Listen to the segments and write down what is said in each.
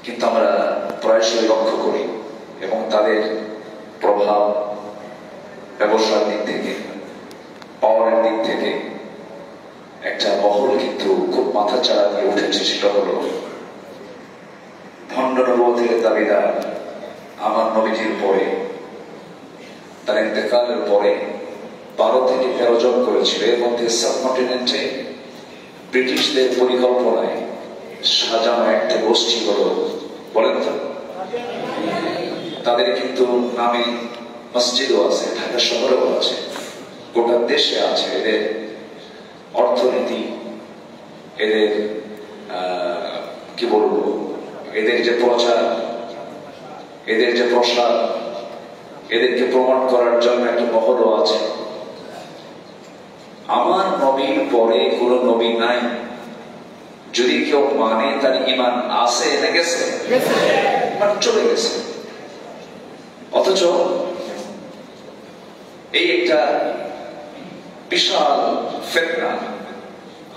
কিন্তু আমরা প্রায়শই লক্ষ্য করি এবং তাদের প্রভাব ব্যবসার দিক থেকে, পাওয়ারের দিক থেকে একটা মহল কিন্তু খুব মাথা চাড়া দিয়ে উঠেছে। সেটা হলো ভণ্ড নবুয়তের দাবিদার আমার নবীজির পরে, তার ইন্তেকালের পরে 12 থেকে 13 জন করেছিল। এর মধ্যে সাবকন্টিনেন্টে ব্রিটিশদের পরিকল্পনায় সাজানো একটা গোষ্ঠী হলো, বলেন তো, তাদের কিন্তু নামে মসজিদও আছে, ঢাকা শহরেও আছে, গোটা দেশে আছে। এদের অর্থনীতি, এদের কি বলবো, এদের যে প্রচার, এদের যে প্রসার, এদেরকে প্রমাণ করার জন্য একটা মহলও আছে। আমার নবীর পরে কোন নবী নাই, যদি কেউ মানে তার ঈমান আছে না গেছে, ঈমান চলে গেছে। অথচ এই একটা বিশাল ফিতনা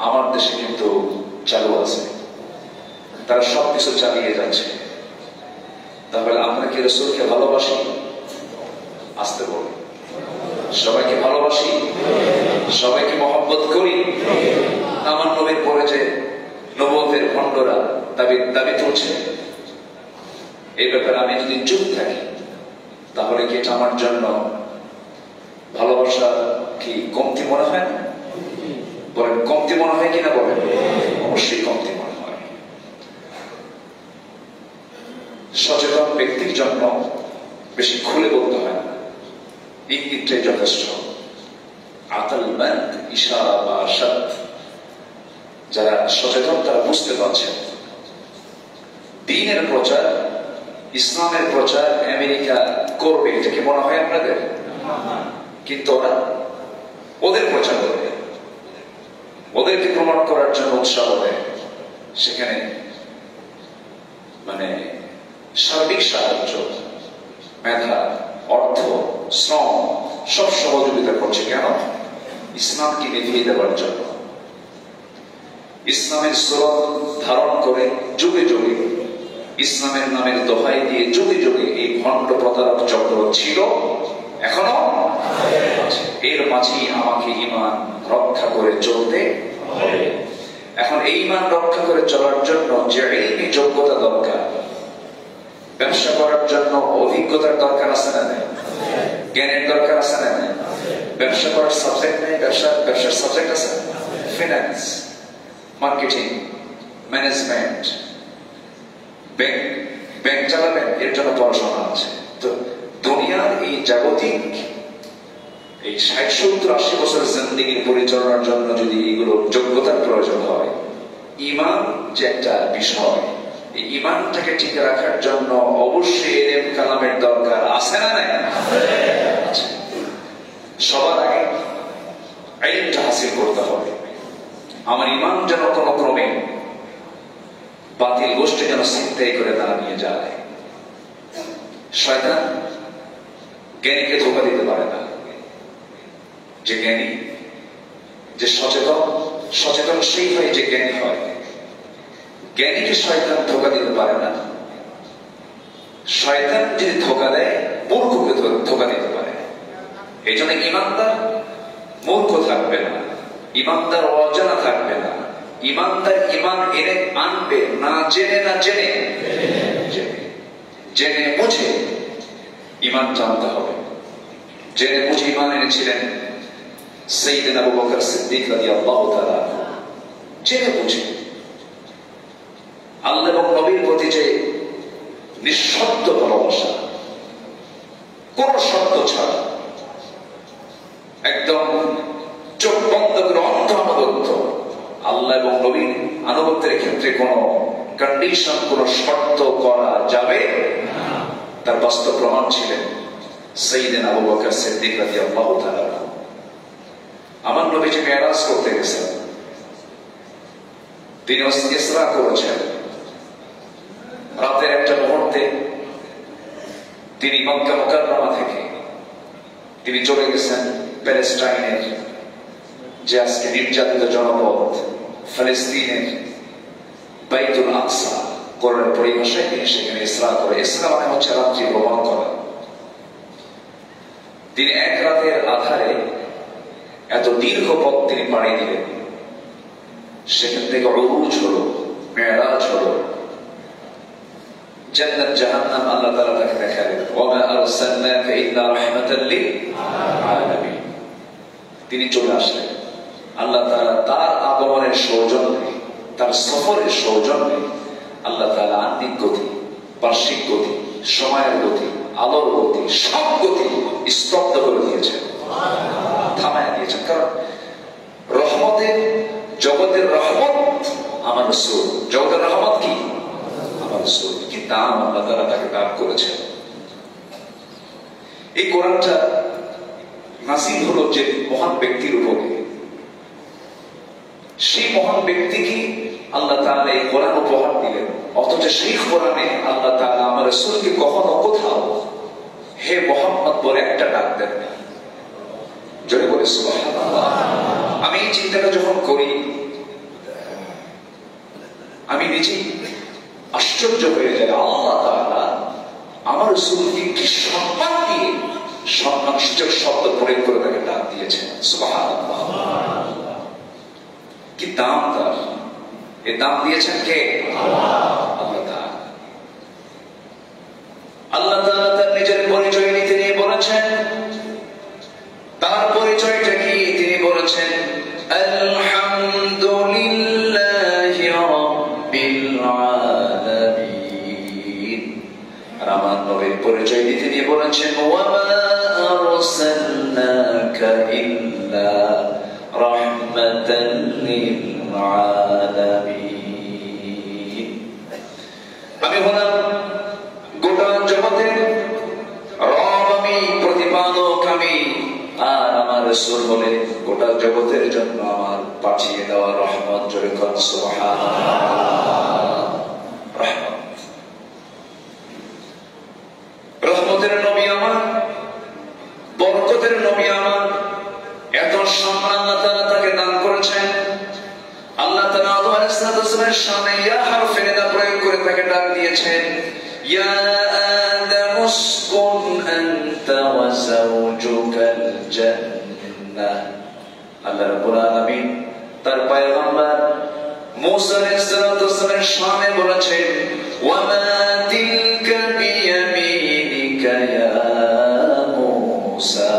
আমার দেশে কিন্তু চালু আছে, তারা সবকিছু চালিয়ে যাচ্ছে। তাহলে আমরা কি রাসূলকে ভালোবাসি? আসতে বল, সবাইকে ভালোবাসি, সবাইকে মহব্বত করি। আমার নবীর পরে যে নবুয়তের ভণ্ডরা দাবি তুলছে, এই ব্যাপারে আমি যদি চুপ থাকি, তাহলে কি এটা আমার জন্য ভালোবাসা কি কমতি মনে হয় না? বলেন, কমতি মনে হয় কিনা বলেন? অবশ্যই কমতি মনে হয়। সচেতন ব্যক্তির জন্য বেশি খুলে বলতে হয় না, ইঙ্গিতটাই যথেষ্ট। আতালবাদ, ইশারা বা আরশাদ, যারা সচেতন তারা বুঝতে পারছেন দ্বীনের প্রচার, ইসলামের প্রচার আমেরিকা করবে, এটা কি মনে হয় আপনাদের? কিন্তু ওরা ওদের প্রচার করবে, ওদেরকে প্রমাণ করার জন্য উৎসাহ দেয়। সেখানে মানে সার্বিক সাহায্য, মেধা, অর্থ, শ্রম সব সহযোগিতা করছে। কেন? ইসলামকে নিভিয়ে দেওয়ার জন্য। ইসলামের সুরত ধারণ করে যুগে যুগে ইসলামের নামের দোহাই দিয়ে যুগে যুগে এই ভণ্ড প্রতারক চক্র ছিল, এখনো আছে। এর মাঝেই আমাকে ঈমান রক্ষা করে চলতে হবে। এখন এই ঈমান রক্ষা করে চলার জন্য যে ইলমি যোগ্যতা দরকার, ব্যবসা করার জন্য অভিজ্ঞতার দরকার আছে না নেই? জ্ঞানের দরকার আছে না নেই? ব্যবসা করার সাবজেক্ট নেই? ব্যবসার সাবজেক্ট আছে, ফিনান্স, মার্কেটিং, ম্যানেজমেন্ট, ব্যাংক চালাবেন, এর জন্য পড়াশোনা আছে। তো দুনিয়ার এই জাগতিক এই 60-70-80 বছরের জিন্দেগির পরিচালনার জন্য যদি এগুলো যোগ্যতার প্রয়োজন হয়, ঈমান যে একটা বিষয়, এই ঈমানটাকে ঠিক রাখার জন্য অবশ্যই ইলম কালামের দরকার আছে না নাই? সবার আগে ইলমটা হাসিল করতে হবে। আমার ঈমান যেন কোনো ক্রমে বাতিল গোষ্ঠী যেন ছিনতাই করে না নিয়ে যায়। শয়তান জ্ঞানীকে ধোঁকা দিতে পারে না। যে জ্ঞানী, যে সচেতন সেই হয় যে জ্ঞানী হয়। জ্ঞানীকে শয়তান ধোঁকা দিতে পারে না। শয়তান যদি ধোঁকা দেয়, মূর্খকে ধোঁকা দিতে পারে। এই জন্য ইমানদার মূর্খ থাকবে না, ইমানদার অজানা থাকবে না। ইমানদার ইমান এনে আনবে, না জেনে জেনে বুঝে ইমান জানতে হবে। জেনে বুঝে ইমান এনেছিলেন সাইয়েদনা আবু বকর সিদ্দিক রাদিয়াল্লাহু তাআলা। জেনে বুঝে আল্লাহ এবং নবীর প্রতি যে নিঃশর্ত ভালোবাসা, কোন শর্ত ছাড়া, একদম চোখ বন্ধ করে অন্ধ আনুগত্য। আল্লাহ এবং নবীর আনুগত্যের ক্ষেত্রে কোন কন্ডিশন, কোন শর্ত করা যাবে না। তার বাস্তব প্রমাণ ছিলেন সাইয়েদনা আবু বকর সিদ্দিক রাদিয়াল্লাহু তাআলা। আমার নবীজি মেরাজ করতে গেছেন, তিনি ইসরা করেছেন। রাতের একটা মুহূর্তে তিনি মক্কা মুকাররমা থেকে তিনি চলে গেছেন প্যালেস্টাইনের যে আজকে নির্যাতিত জনপদ ফিলিস্তিনের বাইতুল আকসা কোরআনের পরিভাষায় তিনি সেখানে ইসরা করে। ইসরা মানে হচ্ছে রাত্রি ভ্রমণ করা। তিনি এক রাতের আধারে এত দীর্ঘ পথ তিনি পাড়ি দিলেন। সেখান থেকে উরুজ হলো, মেরাজ হলো, জান্নাত জাহান্নাম আল্লাহ তাআলা তাকে দেখালেন। ওয়া মা আরসালনাকা ইল্লা রাহমাতাল লিল আলামিন। তিনি চলে আসলেন। আল্লাহ তাআলা তার আগমনের সৌজন্যে, তার সফরের সৌজন্যে আল্লাহ তাআলা আত্মিক গতি, বার্ষিক গতি, সময়ের গতি, আলোর গতি, সব গতি স্তব্ধ করে দিয়েছেন, থামায় দিয়েছেন। কারণ রহমতের, জগতের রহমত আমার রাসূল। জগতের রহমত কি? আমার রাসূল। কি দাম আল্লাহ তাআলা তাকে দান করেছেন। এই কোরআনটা নাযিল হলো যে মহান ব্যক্তির উপরে, সেই মহান ব্যক্তিকে আল্লাহ তাআলা এই কোরআন উপহার দিলেন। অথচ সেই কোরআনে আল্লাহ তাআলা আমার রাসূলকে কখনো কোথাও হে মুহাম্মদ বলে একটা ডাক দেন না। জোরে বলে সুবহানাল্লাহ। আমি এই চিন্তাটা যখন করি আমি নিজেই আশ্চর্য হয়ে যাই। আল্লাহ তাআলা আমার রাসূলকে কি সম্মান দিয়ে সম্মান সূচক শব্দ প্রয়োগ করে তাকে ডাক দিয়েছেন। সুবহানাল্লাহ। কি দাম তার! এই দাম দিয়েছেন কে? আল্লাহ তাআলা। আল্লাহ তাআলা তার নিজের পরিচয় নিতে নিয়ে বলেছেন, তার পরিচয়টা কি তিনি বলেছেন আলহামদুলিল্লাহি রাব্বিল আলামিন। আর আমার নবীর পরিচয় দিতে নিয়ে বলেছেন ওয়া মা আরসালনাকা ইল্লা রাহমাতাল লিল আলামিন। আমি হলাম গোটা জগতের রব, আমি প্রতিপালক আমি। আর আমার রাসূল হলেন গোটা জগতের জন্য আমার পাঠিয়ে দেওয়া রহমত। জোরে কর সুবহানাল্লাহ। রহমত, রহমতের নবী আমার, বরকতের নবী আমার। এত সম্মান আল্লাহ তাআলা তাকে দান করেছেন। আল্লাহ তাআলা আদম আলাইহিস সালামের সামনে ইয়া হারফে নিদা প্রয়োগ করে তাকে ডাক দিয়েছেন, ইয়া আদম উসকুন আনতা ওয়া যাওজুকাল জান্নাহ। আল্লাহ রাব্বুল আলামিন তার পয়গম্বর মূসা আলাইহিস সালামের সামনে বলেছেন ওয়া মা তিলকা বিয়ামিনিকা ইয়া মূসা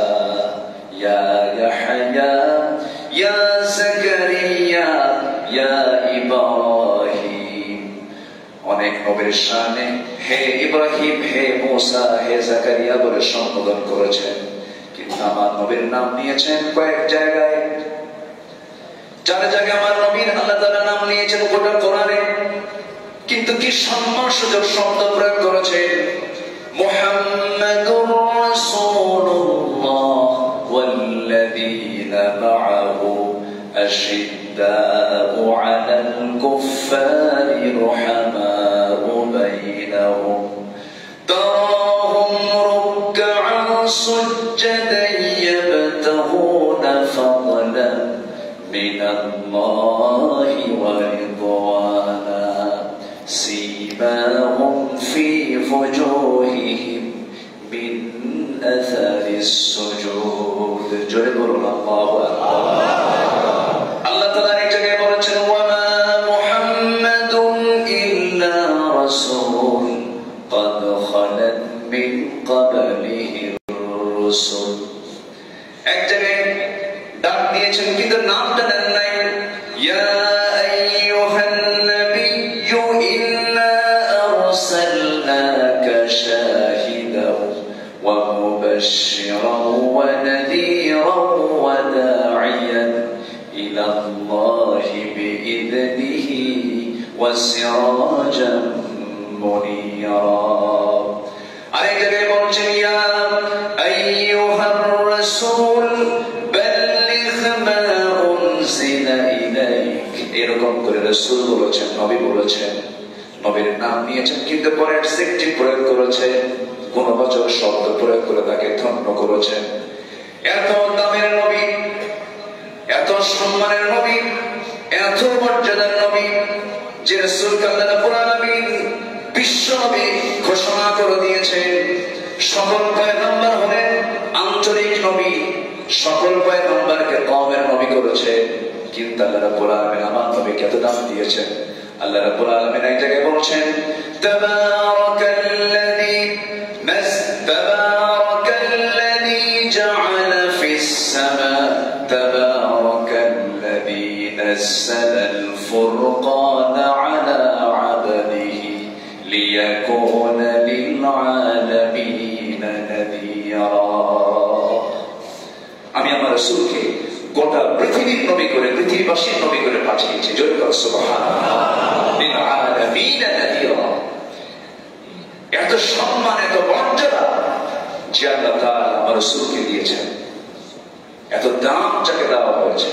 ইয়া ইয়াহইয়া ইয়া যাকারিয়া ইয়া ইব্রাহিম। অনেক নবীর সামনে হে ইব্রাহিম, হে মূসা, হে যাকারিয়া বলে সম্বোধন করেছেন। কিন্তু আমার নবীর নাম নিয়েছেন কয়েক জায়গায়। চার জায়গায় আমার নবীর আল্লাহ তাআলা নাম নিয়েছেন গোটা কোরআনে। কিন্তু কি সম্মানসূচক শব্দ প্রয়োগ করেছেন মুহাম্মাদুর রাসূলুল্লাহ ওয়াল্লাযীনা মা'আহু আশিদ্দাউ আলাল কুফফারি রুহামাউ বাইনাহুম তারাহুম রুকআন সুজ্জাদান ইয়াবতাগুনা ফাদলান মিনাল্লাহি ওয়া রিদওয়ানা সীমাহুম ফি ফুজুহিহিম মিন আসারিস সুজুদ। জোরে বলুন আল্লাহু আকবার। আল্লাহ তাআলা এক জায়গায় বলেছেন ওয়া মা মুহাম্মাদুন ইল্লা রাসূল قد خلت من قبله الرسل। এক জায়গায় ডাক দিয়েছেন কিন্তু নামটা দেন নাই ইয়া আইয়ুহান নাবিয়্যু ইন্না আরসালনাকা শাহিদাও ওয়া মুবাশশিরাও ওয়া নাযীরাও ওয়া দা'iয়ান ইলা আল্লাহি বিইذনিহি ওয়া সিরাজাম মুনীরা। আরেক জায়গায় বলছেন ইয়া আইয়ুহার রাসূল বাল্লিগ মা উনজিলা ইলাইক। এরকম করে রাসূল বলেছেন, নবী বলেছেন, নবীর নাম নিয়েছেন কিন্তু পরে অ্যাডজেক্টিভ প্রয়োগ করেছেন, গুণবাচক শব্দ প্রয়োগ করে তাকে ধন্য করেছেন। এত দামের নবী, এত সম্মানের নবী, এত মর্যাদার নবী যে রাসূলকে আল্লাহ রাব্বুল আলামিন বিশ্ব নবী ঘোষণা করে দিয়েছেন। সকল পয়গম্বর হলেন আঞ্চলিক নবী, সকল পয়গম্বরকে কওমের নবী করেছে, কিন্তু আল্লাহ রাব্বুল আলামিন আমার নবীকে এত দাম দিয়েছেন। আল্লাহ রাব্বুল আলামিন এই জায়গায় বলছেন তাবারাকাল্লাযী জাআলা ফিস সামা তাবারাকাল্লাযী নাযালাল ফুরকানা আলা আবদিহি লিয়াকুনা লিল আলামিন নাযীরা। আমি আমার রাসূলকে গোটা পৃথিবীর নবী করে, পৃথিবীবাসীর নবী করে পাঠিয়েছি। জোরে বলো সুবহানাল্লাহ। লিল আলামিন নাযীরা। এত সম্মান, এত মর্যাদা যে আল্লাহ তাআলা আমার রাসূলকে দিয়েছেন, এত দাম যাকে দেওয়া হয়েছে,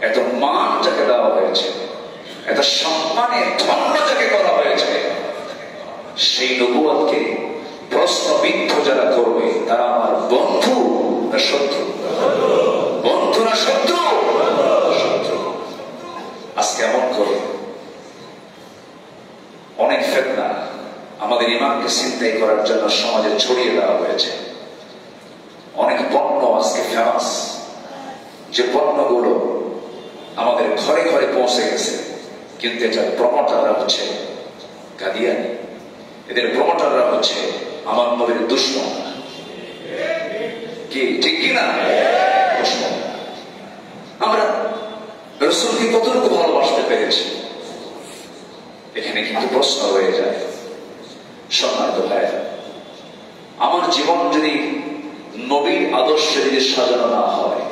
এত মান যাকে দেওয়া হয়েছে, এত সম্মানে ধন্য যাকে করা হয়েছে, সেই নবুয়তকে প্রশ্নবিদ্ধ যারা করবে তারা আমার বন্ধু না শত্রু? বন্ধু না শত্রু? শত্রু। আজকে এমন করে অনেক ফিতনা আমাদের ইমানকে ছিনতাই করার জন্য সমাজে ছড়িয়ে দেওয়া হয়েছে। অনেক পণ্য আজকে ফেমাস, যে পণ্যগুলো আমাদের ঘরে ঘরে পৌঁছে গেছে, কিন্তু এটার প্রমোটাররা হচ্ছে কাদিয়ানি, এদের প্রমোটাররা হচ্ছে আমার নবীর দুশমন। কি ঠিক কিনা? দুশমন। আমরা রাসূলকে কতটুকু ভালোবাসতে পেরেছি, এখানে কিন্তু প্রশ্ন রয়ে যায়। সম্মানিত ভাইরা, আমার জীবন যদি নবীর আদর্শে যদি সাজানো না হয়,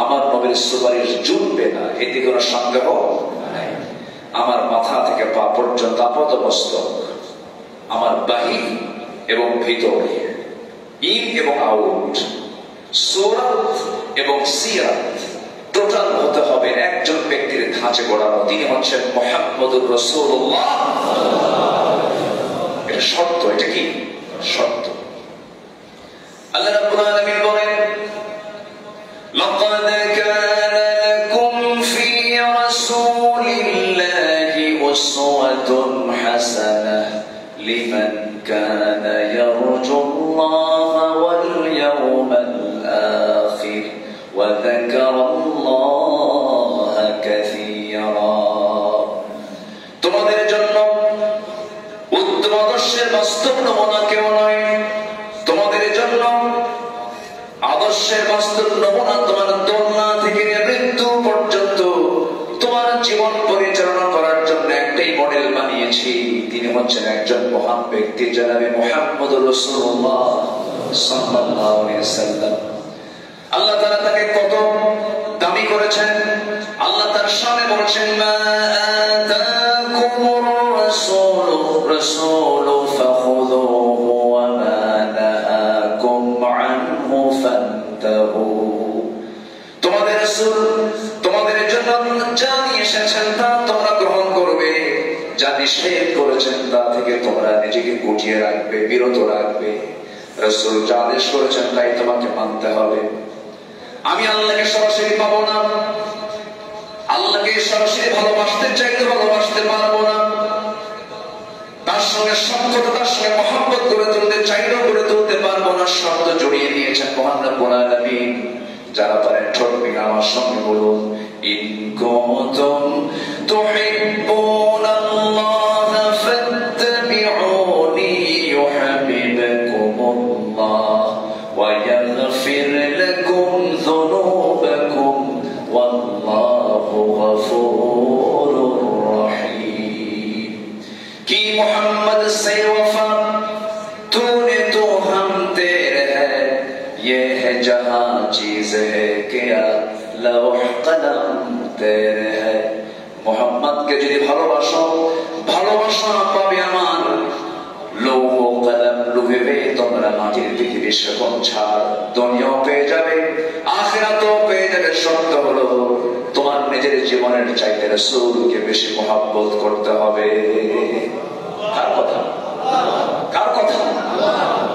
আমার নবীর সুপারিশ জুটবে না, এতে কোনো সন্দেহ নাই। আমার মাথা থেকে পা পর্যন্ত আপাতমস্তক, আমার বাহির এবং ভিতরে, ইন এবং আউট, সূরাত এবং সিরাত টোটাল হতে হবে একজন ব্যক্তির ধাঁচে গড়ানো। তিনি হচ্ছেন মুহাম্মদুর রাসূলুল্লাহ। এটা শর্ত। এটা কি শর্ত? আল্লাহ রাব্বুল আলামিন বলেন লাকাদ কানা লাকুম ফি রাসূলিল্লাহি উসওয়াতুন হাসানাহ লিমান কানা ইয়ারজুল্লাহা ওয়াল ইয়াওমাল আখির ওয়া যাকারাল্লাহা কাসীরা। তোমাদের জন্য উত্তম আদর্শের বাস্তব নমুনা কেউ নয়। তোমাদের জন্য আদর্শের বাস্তব নমুনা তোমার দোলনা থেকে মৃত্যু পর্যন্ত তোমার জীবন পরিচালনা করার জন্য একটাই মডেল বানিয়েছি। তিনি হচ্ছেন একজন মহান ব্যক্তি, জনাবে মুহাম্মদুর রাসূলুল্লাহ সাল্লাল্লাহু আলাইহি ওয়াসাল্লাম। আল্লাহ তাআলা তাকে কত দামি করেছেন। আল্লাহ তার শানে বলেছেন মা আতাকুমুর রাসূলু ফাখুযুহু ওয়া মা নাহাকুম আনহু ফান্তাহু। তোমাদের রাসূল তোমাদের জন্য যা নিয়ে এসেছেন তা তোমরা গ্রহণ করবে, যা নিষেধ করেছেন তা থেকে তোমরা নিজেকে গুটিয়ে রাখবে, বিরত রাখবে। রাসূল যা আদেশ করেছেন তাই তোমাকে মানতে হবে। আমি আল্লাহকে সরাসরি পাবো না, আল্লাহকে সরাসরি ভালোবাসতে চাইলে ভালোবাসতে পারবো না, তার সঙ্গে সম্পর্ক, তার সঙ্গে মহব্বত গড়ে তুলতে চাইলেও গড়ে তুলতে পারবো না। শব্দ জড়িয়ে দিয়েছেন মহান রব্বুল আলামিন। যারা পারেন ঠোঁট মিলে আমার সঙ্গে বলুন ইন কুনতুম তুহিব্বুনাল্লাহা ফাত্তাবিউনি ইউহিব্বুকুমুল্লাহ ওয়া ইয়াগফির লাকুম যুনুবাকুম ওয়াল্লাহু গফুরুর রহিম। কি মোহাম্মদ से वफा तूने तो हम तेरे है, ये है जहां चीज है क्या लौह कलम तेरे है। মোহাম্মদকে যদি ভালোবাসো, ভালোবাসা পাবে আমার লৌহ কলম লুভেবে। তোমরা মাটির পৃথিবীর সকল ছাড় দুনিয়াও পেয়ে যাবে, আখিরাতও পেয়ে যাবে। শর্ত হলো তোমার নিজের জীবনের চাইতে রাসূলকে বেশি মহব্বত করতে হবে। কার কথা? কার কথা?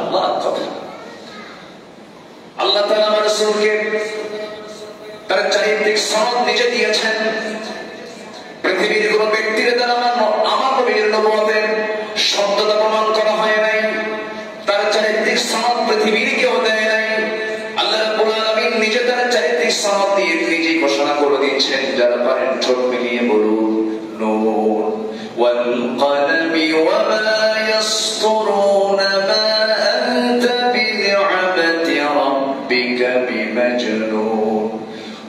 আল্লাহর কথা। আল্লাহ তাআলা আমার রাসূলকে তার চারি চারিত্রিক সনদ নিজে দিয়েছেন। পৃথিবীর কোন ব্যক্তির দ্বারা আমার নবীর নবুয়তের সত্যতা প্রমাণ করা হয় নাই, তার চারিত্রিক সনদ পৃথিবীর কেউ দেয় নাই। আল্লাহ রাব্বুল আলামিন নিজে তার চারিত্রিক সনদ দিয়ে নিজেই ঘোষণা করে দিচ্ছেন। যারা পারেন ঠোঁট মিলিয়ে বলুন নূন ওয়াল কলমি ওয়া মা ইয়াসতুরুন মা আনতা বিনি'মাতি রাব্বিকা বিমাজনুন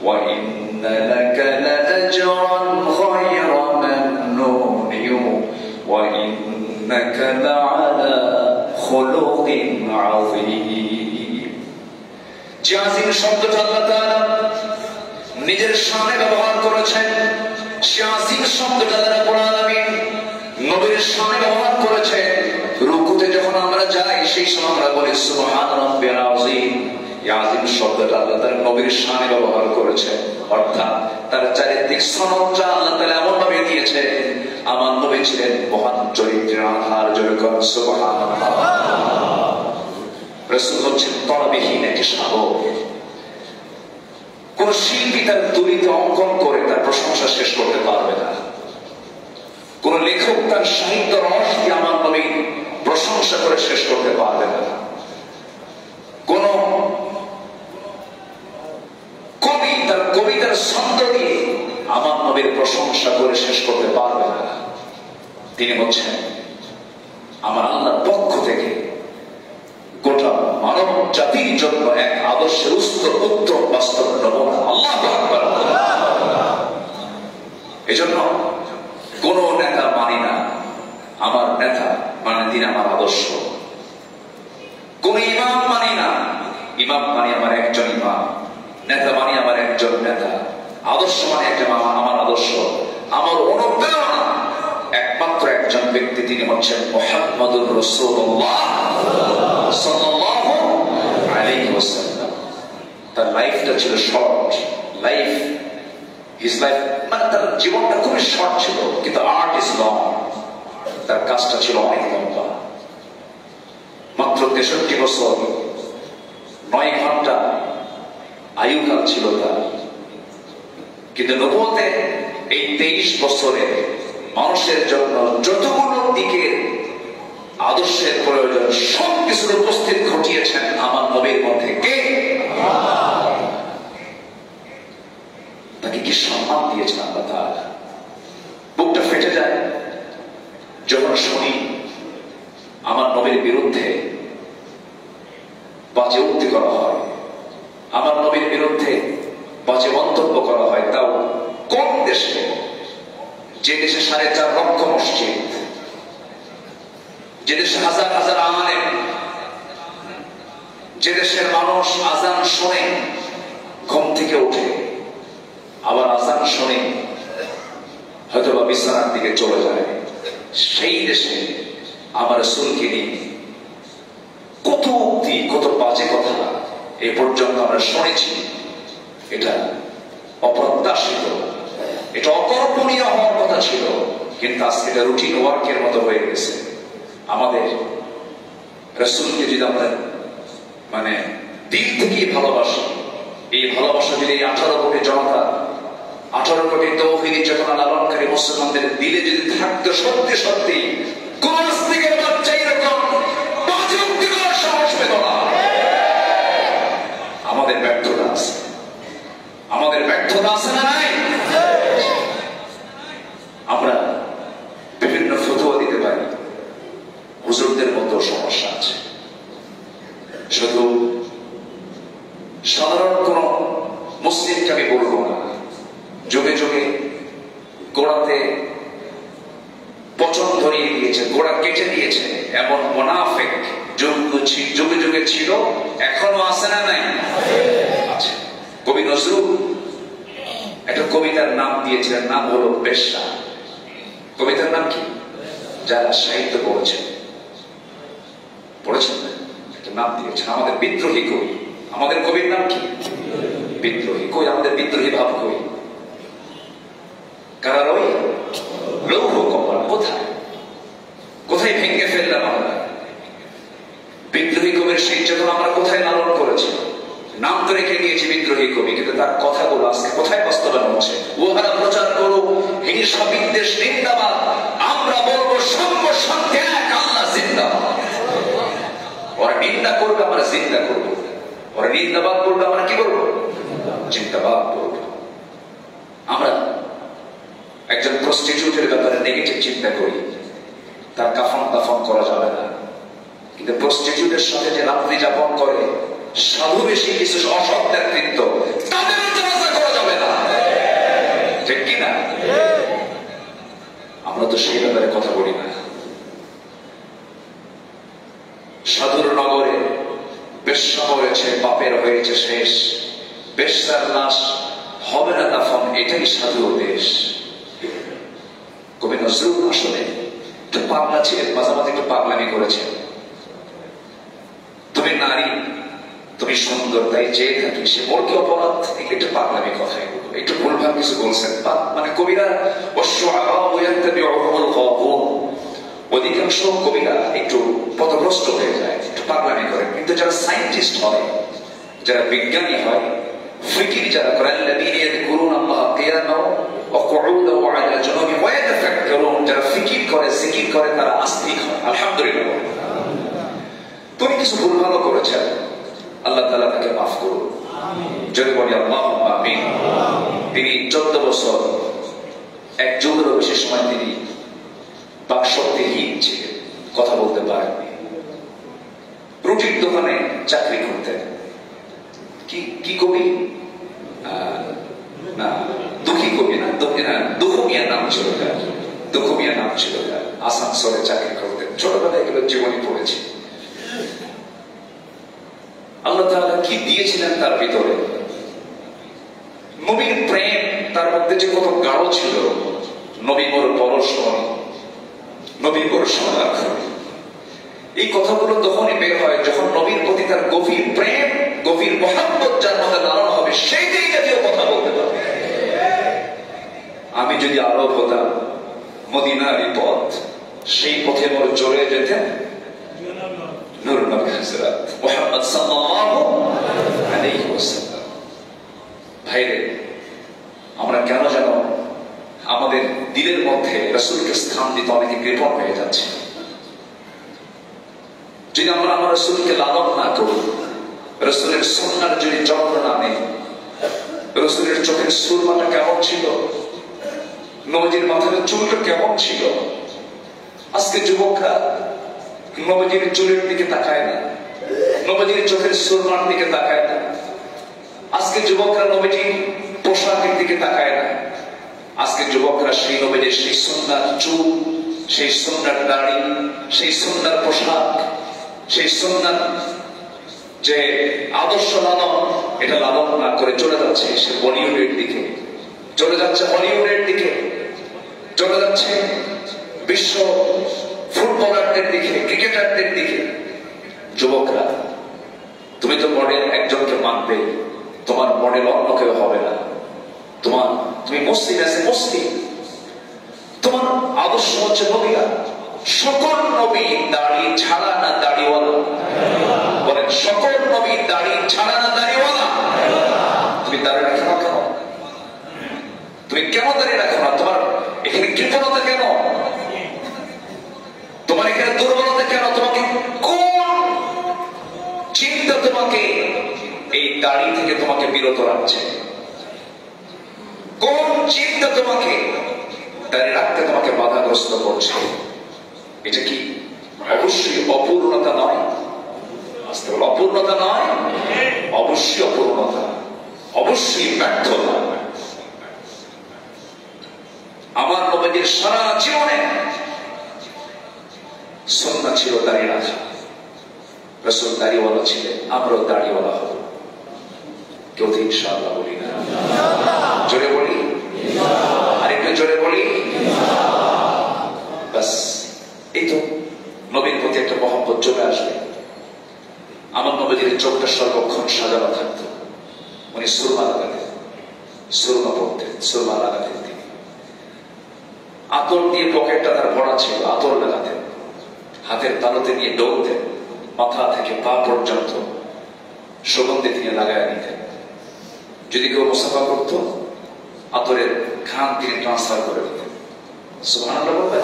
ওয়া ইন্না লাকা লাআজরান গায়রা মামনুন ওয়া ইন্নাকা লাআলা খুলুকিন আযীম। যে আযীম শব্দটা আল্লাহ তাআলা নিজের শানে ব্যবহার করেছেন, সে আযীম শব্দটা রাব্বুল আলামিন নবীর শানে ব্যবহার করেছেন। রুকুতে যখন আমরা যাই সেই সময় আমরা বলি সুবহান রাব্বিল আযীম। এই আযীম শব্দটা আল্লাহ তাআলা নবীর শানে ব্যবহার করেছেন, অর্থাৎ তার চারিত্রিক সনদটা আল্লাহ তাআলা এমন ভাবে দিয়েছে, আমার নবী ছিলেন মহান চরিত্রের আধার। জোরে কর সুবহানাল্লাহ। রাসূল হচ্ছেন তলবিহীন একটি সাগর। কোন শিল্পী তার তুলিতে অঙ্কন করে তার প্রশংসা শেষ করতে পারবে না। কোন লেখক তার সাহিত্য রস দিয়ে আমার নবীর প্রশংসা করে শেষ করতে পারবে না। কোন কবি তার কবিতার ছন্দ দিয়ে আমার নবীর প্রশংসা করে শেষ করতে পারবে না। তিনি হচ্ছেন আমার আল্লাহর পক্ষ থেকে গোটা মানব জাতির জন্য এক আদর্শের উত্তম বাস্তব নমুনা। আল্লাহু আকবার। এজন্য কোন নেতা মানি না, আমার নেতা মানে তিনি আমার আদর্শ। কোন ইমাম মানি না, ইমাম মানে আমার একজন ইমাম। নেতা মানে আমার একজন নেতা। আদর্শ মানে একজন আমার আদর্শ। আমার অনুপ্রেরণা একমাত্র একজন ব্যক্তি, তিনি হচ্ছেন মুহাম্মদুর রাসূলুল্লাহ সাল্লাল্লাহু আলাইহি ওয়াসাল্লাম। তার লাইফটা ছিল শর্ট লাইফ, হিজ লাইফ মানে তার জীবনটা খুবই শর্ট ছিল, কিন্তু আর্ট ইজ লং। তার কাজটা ছিল অনেক লম্বা। মাত্র 63 বছর 9 ঘন্টা আয়ুকাল ছিল তার, কিন্তু নবুয়তে এই 23 বছরে মানুষের জন্য যতগুলো দিকের আদর্শের প্রয়োজন সব কিছুর উপস্থিত ঘটিয়েছেন আমার নবীর মধ্যে। কে? তাকে কি সম্মান দিয়েছেন আল্লাহ তাআলা। বুকটা ফেটে যায় যখন শুনি আমার নবীর বিরুদ্ধে বাজে উক্তি করা হয়, আমার নবীর বিরুদ্ধে বাজে মন্তব্য করা হয়। তাও কোন দেশে? যে দেশে 4.5 লক্ষ মসজিদ, যে দেশে হাজার হাজার আলেম, যে দেশের মানুষ আজান শুনে ঘুম থেকে ওঠে, আবার আজান শুনে হয়তো বা বিছানার দিকে চলে যায়, সেই দেশে আমার রাসূলকে নিয়ে কত উক্তি, কত বাজে কথা এ পর্যন্ত আমরা শুনেছি। এটা অপ্রত্যাশিত, এটা অকল্পনীয় হওয়ার কথা ছিল, কিন্তু আজকে এটা রুটিন ওয়ার্কের মতো হয়ে গেছে। আমাদের রাসূলকে যদি আমরা মানে দিল থেকে ভালোবাসি, এই ভালোবাসা যদি 18 কোটি জনতা, 18 কোটি তৌহিদি চেতনা লালনকারী মুসলমানদের দিলে যদি থাকতো, সত্যি সত্যি কোন নাস্তিকের বাচ্চা এরকম বাজে উক্তি করার সাহস পেত না। আমাদের ব্যর্থতা আছে, আমাদের ব্যর্থতা আছে না নাই? আমরা বিভিন্ন ফতোয়া দিতে পারি, হুজুরদের মতো সমস্যা আছে। শুধু সাধারণ কোন মুসলিমকে আমি বলবো না, যুগে যুগে গোড়াতে পচন ধরিয়ে দিয়েছে, গোড়া কেটে দিয়েছে এমন মুনাফিক যুগে যুগে ছিল, এখনো আছে না নাই? আছে। কবি নজরুল একটা কবিতার নাম দিয়েছিলেন, নাম হলো বেশ্যা। কবিতার নাম কি? যারা সাহিত্য পড়েছেন একটা নাম দিয়েছেন। আমাদের বিদ্রোহী কবি, আমাদের কবির নাম কি? বিদ্রোহী। কই আমাদের বিদ্রোহী ভাব কই? কারার ওই লৌহ কপাল কোথায় কোথায় ভেঙে ফেললাম আমরা? বিদ্রোহী কবির সেই চেতনা আমরা কোথায় লালন করেছি? নাম তো রেখে দিয়েছি বিদ্রোহী কবি, কিন্তু তার কথাগুলো আজকে কোথায় উহারা প্রচার করুক হিংসা বিদ্বেষ জিন্দাবাদ, আমরা বলবো সর্ব শান্তি এক, আল্লাহ জিন্দাবাদ। ওরা নিন্দা করবে, আমরা জিন্দা করবো। ওরা নিন্দাবাদ করবে, আমরা কি করবো? জিন্দাবাদ করবো। আমরা একজন প্রস্টিটিউটের ব্যাপারে নেগেটিভ চিন্তা করি, তার কাফন দাফন করা যাবে না, কিন্তু প্রস্টিটিউটের সাথে যে রাত্রি যাপন করে সাধু বেশি কিছু অসৎ নেতৃত্ব, তাদের জানাজা করা যাবে না, ঠিক কিনা? আমরা তো সেই ব্যাপারে কথা বলি না। সাধুর নগরে বেশ্যা হয়েছে, পাপের হয়েছে শেষ, বেশ্যার লাশ হবে না দাফন, এটাই সাধু দেশ। কবি নজরুল আসলে একটু পাগলা ছিলেন, মাঝে মাঝে একটু পাগলামি করেছেন। তুমি নারী, তুমি সুন্দর, তাই চেয়ে থাকি সে মোর কি অপরাধ, একটু পাগলামি কথাই একটু ভুলভাল কিছু বলছেন। মানে কবিরা অধিকাংশ কবিরা একটু পথভ্রষ্ট হয়ে যায়, একটু পাগলামি করেন। কিন্তু যারা সায়েন্টিস্ট হয়, যারা বিজ্ঞানী হয়, ফিকির যারা করেন, যারা ফিকির করে, জিকির করে, তারা আস্তিক হয়। আলহামদুলিল্লাহ। তুমি কিছু ভুল ভালো করেছেন, আল্লাহ তাআলা তাকে মাফ করুন, যদি বলি আল্লাহুম্মা আমিন। তিনি 14 বছর, এক যুগেরও বেশি সময় তিনি বাকশক্তিহীন ছিলেন, কথা বলতে পারেননি। রুটির দোকানে চাকরি করতেন। কি কবি না, দুঃখী কবি না, দুঃখমিয়া নাম ছিল তার, দুঃখমিয়া নাম ছিল তার। আসানসোলে চাকরি করতেন। ছোটবেলায় এগুলো জীবনী পড়েছি। আল্লাহ তাআলা কি দিয়েছিলেন তার ভিতরে, নবীর প্রেম তার মধ্যে যে কত গাঢ় ছিল। নবী মোর পরশমণি, নবী মোর সোনার খনি। এই কথাগুলো তখনই বের হয় যখন নবীর প্রতি তার গভীর প্রেম, গভীর মহব্বত যার মধ্যে লালন হবে, সেইটাই জাতীয় কথা বলতে পারে। আমি যদি আরব হতাম মদিনারই পথ, সেই পথে মোর চলে যেতেন নূর নবী হযরত মুহাম্মদ সাল্লাল্লাহু আলাইহি ওয়াসাল্লাম। ভাইরে, আমরা কেন যেন আমাদের দিলের মধ্যে রাসূলকে স্থান দিতে অনেকে কৃপণ হয়ে যাচ্ছে। যদি আমরা আমার রাসূলকে লালন না করি, রাসূলের সুন্নাহর যদি যত্ন না নেই, রাসূলের চোখের সুরমাটা কেমন ছিল, নবীজির মাথার চুলটা কেমন ছিল। আজকে যুবকরা নবীজির চুলের দিকে তাকায় না, নবীজির চোখের সুরমার দিকে তাকায় না। আজকে যুবকরা নবীজির পোশাকের দিকে তাকায় না। আজকে যুবকরা সেই নবীজির সেই সুন্নাহর চুল, সেই সুন্নাহর দাড়ি, সেই সুন্নাহর পোশাক, সেই সুন্নাহর যে আদর্শ লালন, এটা লালন না করে চলে যাচ্ছে সে বলিউডের দিকে, চলে যাচ্ছে হলিউডের দিকে, চলে যাচ্ছে বিশ্ব ফুটবলারদের দিকে, ক্রিকেটারদের দিকে। যুবকরা, তুমি তো মডেল একজনকে মানবে, তোমার মডেল অন্য কেউ হবে না। তুমি মুসলিম আছে মুসলিম, তোমার আদর্শ হচ্ছে নবীরা। সকল নবী দাড়ি ছাড়া না দাড়িওয়ালা? বলেন, সকল নবী দাড়ি ছাড়া না দাড়িওয়ালা? তুমি দাড়ি রাখো না কেন? তুমি কেন দাড়ি রাখো না? তোমার এখানে কৃপণতা কেন? তোমার এখানে দুর্বলতা কেন? তোমাকে কোন চিন্তা তোমাকে এই দাড়ি থেকে তোমাকে বিরত রাখছে? কোন চিন্তা তোমাকে দাঁড়িয়ে রাখতে তোমাকে বাধাগ্রস্ত করছে? এটা কি অবশ্যই অপূর্ণতা নয়? অপূর্ণতা নয়, অবশ্যই অপূর্ণতা, অবশ্যই ব্যর্থতা। আমার নবীর সারা জীবনে সুন্নাহ ছিল দাঁড়িয়ে রাখা। রাসূল দাড়িওয়ালা ছিলেন, আমরাও দাড়িওয়ালা হব। কেউ তো ইনশাআল্লাহ বলি না? জোরে বলি, আরেকটু জোরে বলি। বাস, এই তো নবীর প্রতি একটা মহব্বত চলে আসবে। আমার নবীর চোখটা সর্বক্ষণ সাজানো থাকতো। উনি সুরমা লাগাতেন, সুরমা পড়তেন, সুরমা লাগাতেন। তিনি আতর দিয়ে পকেটটা তার ভরা ছিল, আতর লাগাতেন। হাতের তালুতে নিয়ে দৌড়তেন, মাথা থেকে পা পর্যন্ত সুগন্ধি তিনি লাগায় নিতেন। যদি কেউ মুসাফা করতো, আতরের ঘ্রাণ তিনি ট্রান্সফার করে দিতেন। সুবহানাল্লাহ বলবেন?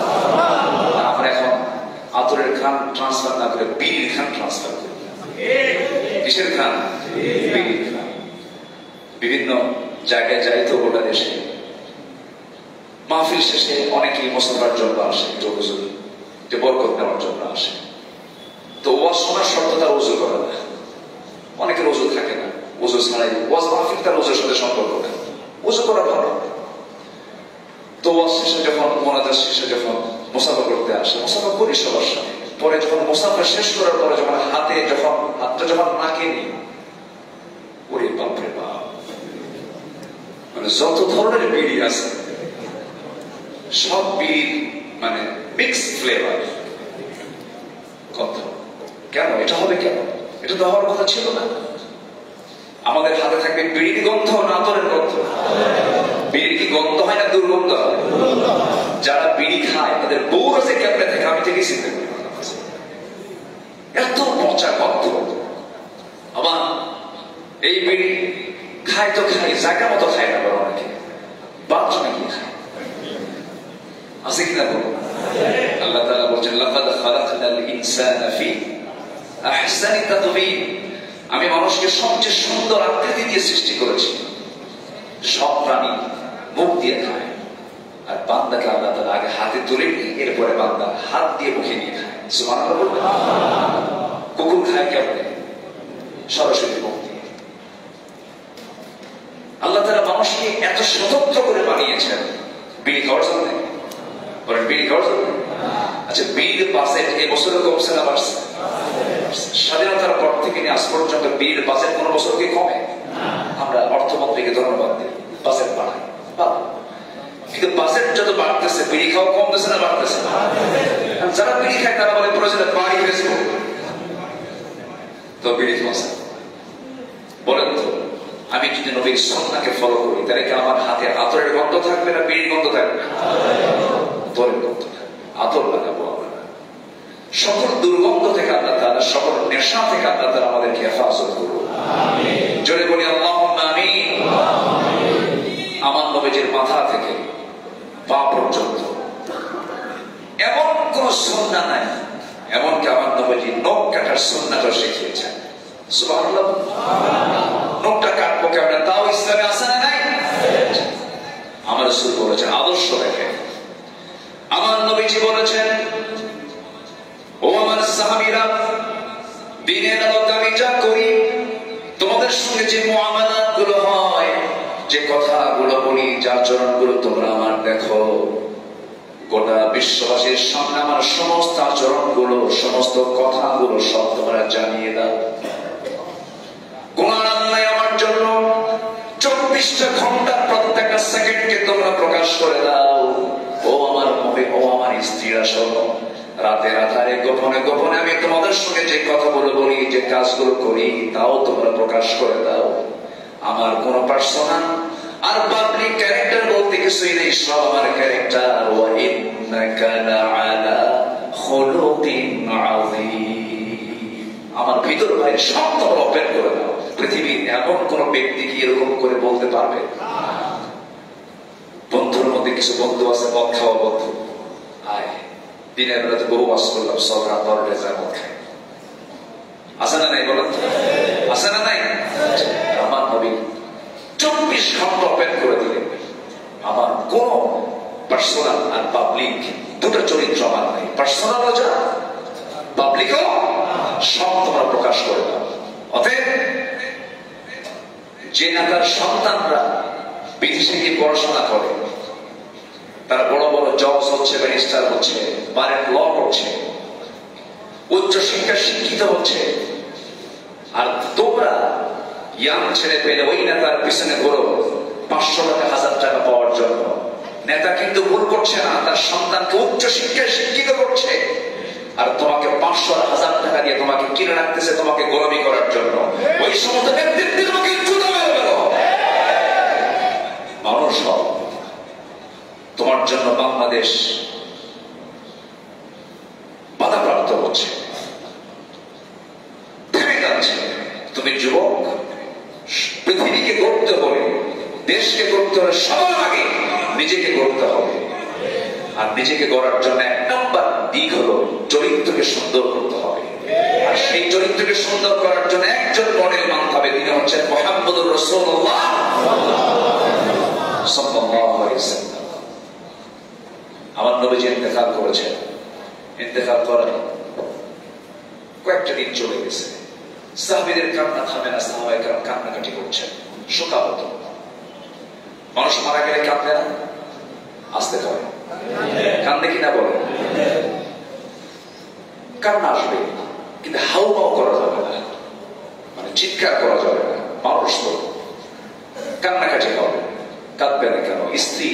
আমরা এখন আতরের ঘ্রাণ ট্রান্সফার না করে বিড়ির ঘ্রাণ ট্রান্সফার করি। কিসের ঘ্রাণ? বিড়ির ঘ্রাণ। বিভিন্ন জায়গায় যাইতো গোটা দেশে, মাহফিল শেষে অনেকেই মুসলমানের জন্য আসে, একটু হুজুর একটু বরকত নেওয়ার জন্য আসে। তো ওয়াজ শোনার শর্ত তার ওযু করা না। অনেকের ওযু থাকে না, ওযু ছাড়াই ওয়াজ মাহফিল, তার ওযুর সাথে সম্পর্ক নেই, ওযু করা ভালো। তো ওয়াজ শেষে যখন মোনাজাত শেষে যখন মুসাফা করতে আসে, মুসাফা করি সবার সাথে, পরে যখন মুসাফা শেষ করার পরে যখন হাতটা যখন নাকে নিই, ওরে বাপরে বাপ, মানে যত ধরনের বিড়ি আছে সব বিড়ির মানে মিক্স ফ্লেভার। কেন এটা হবে? কেন এটা তো হওয়ার কথা ছিল না। আমাদের হাতে থাকবে বিড়ির গন্ধ না আতরের গন্ধ? বিড়ির কি গন্ধ হয় না দুর্গন্ধ হয়? যারা বিড়ি খায় তাদের বউ আছে কেমনে থেকে আমি থেকে চিন্তা করি, এত পচা গন্ধ। আবার এই বিড়ি খায় তো খাই, জায়গা মতো খায় না, বড় অনেকে বাথরুমে গিয়ে খায়, আছে কিনা বলুন? আল্লাহ তাআলা বলছেন লাকাদ খালাকনাল ইনসানা ফি আহসানি তাকওয়িম, আমি মানুষকে সবচেয়ে সুন্দর আকৃতি দিয়ে সৃষ্টি করেছি। সব প্রাণী মুখ দিয়ে খায়, আর বান্দাকে আল্লাহ তাআলা আগে হাতে তুলে নিয়ে এরপরে বান্দা হাত দিয়ে মুখে নিয়ে খায়। সুবহানাল্লাহ বলবেন? কুকুর খায় কেমনে? সরাসরি মুখ দিয়ে। আল্লাহ তাআলা মানুষকে এত স্বতন্ত্র করে বানিয়েছেন বিড়ি খাওয়ার জন্য। বলেন বিড়ি খাওয়ার জন্য? আচ্ছা, বিড়ির বাজেট এই বছরে কমছে না বাড়ছে? স্বাধীনতার পর থেকে নিয়ে আজ পর্যন্ত বিড়ির বাজেট কোন বছর কি কমে? আমরা অর্থমন্ত্রীকে ধন্যবাদ দিই, বাজেট বাড়ায়, কিন্তু বাজেট যত বাড়তেছে বিড়ি খাওয়া কমতেছে না বাড়তেছে? যারা বিড়ি খায় তারা বলে প্রয়োজনে বাড়ি বেচবো, তো বিড়ি খাওয়া। বলেন তো, আমি যদি নবীর সুন্নাহকে ফলো করি তাহলে কি আমার হাতে আতরের গন্ধ থাকবে না বিড়ির গন্ধ থাকবে? আতরের গন্ধ থাকবে। আতর লাগাবো আমরা। সকল দুর্গন্ধ থেকে আল্লাহ তাআলা, সকল নেশা থেকে আল্লাহ তাআলা আমাদেরকে হেফাজত করুন। আমিন। জোরে বলি আল্লাহুম্মা আমিন। আমার নবীজির মাথা থেকে পা পর্যন্ত এমন কোন সুন্নাহ নাই, এমনকি আমার নবীজি নখ কাটার সুন্নাহও শিখিয়েছেন। সুবহানাল্লাহ। নখটা কাটবো কেমন, তাও ইসলামে আছে না নাই? আমার রাসূল বলেছেন আদর্শ দেখেন। আমার নবীজি বলেছেন, ও আমার সাহাবীরা, দিনের আলোকে আমি যা করি, তোমাদের সঙ্গে যে মুআমালাত গুলো হয়, যে কথাগুলো বলি, যে আচরণগুলো তোমরা আমার দেখো, গোটা বিশ্ববাসীর সামনে আমার সমস্ত আচরণগুলো, সমস্ত কথাগুলো সব তোমরা জানিয়ে দাও। গুনাহ নাই আমার জন্য 24টা ঘন্টা প্রত্যেকটা সেকেন্ডকে তোমরা প্রকাশ করে দাও। ও আমার নবী, ও আমার স্ত্রীরা শোনো, রাতের আধারে গোপনে গোপনে আমি তোমাদের সঙ্গে যে কথাগুলো বলি, যে কাজগুলো করি, তাও তোমরা প্রকাশ করে দাও। আমার কোন পার্সোনাল আর পাবলিক ক্যারেক্টার বলতে কিছুই নেই, সব আমার ক্যারেক্টার। ওয়া ইন্নাকা লাআলা খুলুকিন আযীম, আমার ভিতর বাইরে সব তোমরা ওপেন করে দাও। পৃথিবীর এমন কোন ব্যক্তি কি এরকম করে বলতে পারবে? বন্ধুর মধ্যে কিছু বন্ধু আছে মদ খাওয়া বন্ধু, আয় দিনের বেলাতে বহু বাস করলাম, সব রাত 12টায় যায় মদ খায়, আছে না নাই? বলেন আছে না নাই? আমার নবী 24 ঘন্টা ওপেন করে দিলেন। আমার কোন পার্সোনাল আর পাবলিক দুটো চরিত্র আমার নাই, পার্সোনালও যা পাবলিকও সব তোমরা প্রকাশ করে দাও। অতএব যে নেতার সন্তানরা বিদেশে গিয়ে পড়াশোনা করে, তারা বড় বড় জজ হচ্ছে, ব্যারিস্টার হচ্ছে, বারের ল করছে, উচ্চ শিক্ষা শিক্ষিত হচ্ছে, আর তোমরা ইয়াং ছেলে পেলে ওই নেতার পিছনে ঘোরো 500 টাকা 1000 টাকা পাওয়ার জন্য। নেতা কিন্তু ভুল করছে না, তার সন্তানকে উচ্চ শিক্ষায় শিক্ষিত করছে, আর তোমাকে 500 আর 1000 টাকা দিয়ে তোমাকে কিনে রাখতেছে তোমাকে গোলামি করার জন্য। ওই সমস্ত ব্যক্তিত্বের মুখে জুতো মেরে গেল। মানুষ হও, তোমার জন্য বাংলাদেশ বাধাপ্রাপ্ত হচ্ছে, থেমে যাচ্ছে। তুমি যুবক, পৃথিবীকে গড়তে হলে, দেশকে গড়তে হলে সবার নিজেকে গড়তে হবে। আর নিজেকে গড়ার জন্য এক নম্বর দিক হলো চরিত্রকে সুন্দর করতে হবে। আর সেই চরিত্রকে সুন্দর করার জন্য একজন মডেল মানতে হবে, তিনি হচ্ছেন মুহাম্মদুর রাসূলুল্লাহ সাল্লাল্লাহু আলাইহি ওয়াসাল্লাম। আমার নবীজি ইন্তেকাল করেছেন। ইন্তেকাল করার কয়েকটা দিন চলে গেছে, সাহাবীদের কান্না থামে না, সাহাবায়ে কেরাম কান্নাকাটি করছেন, শোকাহত। মানুষ মারা গেলে কাঁদে না? আসতে পারে, কান্দে কিনা বলে? কান্না আসবে, কিন্তু হাউমাউ করা যাবে না, মানে চিৎকার করা যাবে না। মানুষ তো কান্নাকাটি হবে, কাঁদবে না কেন? স্ত্রী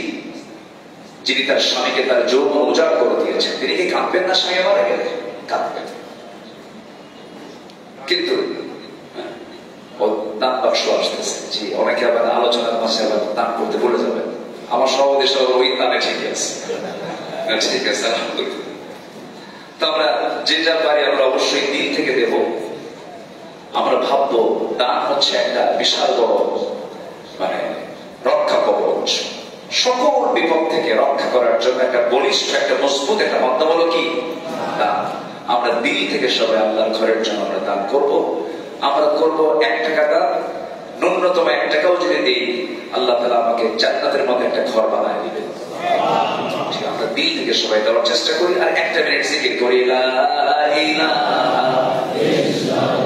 যিনি তার স্বামীকে তার যৌবন উজাড় করে দিয়েছেন, তিনি কি কাঁদবেন না? স্বামী মারা গেলে কাঁদবেন। কিন্তু দান বাক্স আসতেছে, জি, অনেকে আবার আলোচনার মাঝে আবার দান করতে বলে যাবেন। আমার সহদেশ ওই দানে ঠিক আছে, ঠিক আছে, আলহামদুলিল্লাহ। তো আমরা যে যা পারি আমরা অবশ্যই দিন থেকে দেব। আমরা ভাববো দান হচ্ছে একটা বিশাল বড় মানে রক্ষা কবচ, সকল বিপদ থেকে রক্ষা করার জন্য একটা বলিষ্ঠ, একটা মজবুত একটা মাধ্যম হলো কি দান। আমরা দিল থেকে সবাই আল্লাহর ঘরের জন্য আমরা দান করব। আমরা করব 1 টাকা দান, ন্যূনতম 1 টাকাও যদি দিই আল্লাহ তাআলা আমাকে জান্নাতের মধ্যে একটা ঘর বানায় দিবেন। আমরা দিল থেকে সবাই দেওয়ার চেষ্টা করি। আর 1 মিনিট জিকির করি, লা ইলাহা ইল্লাল্লাহ।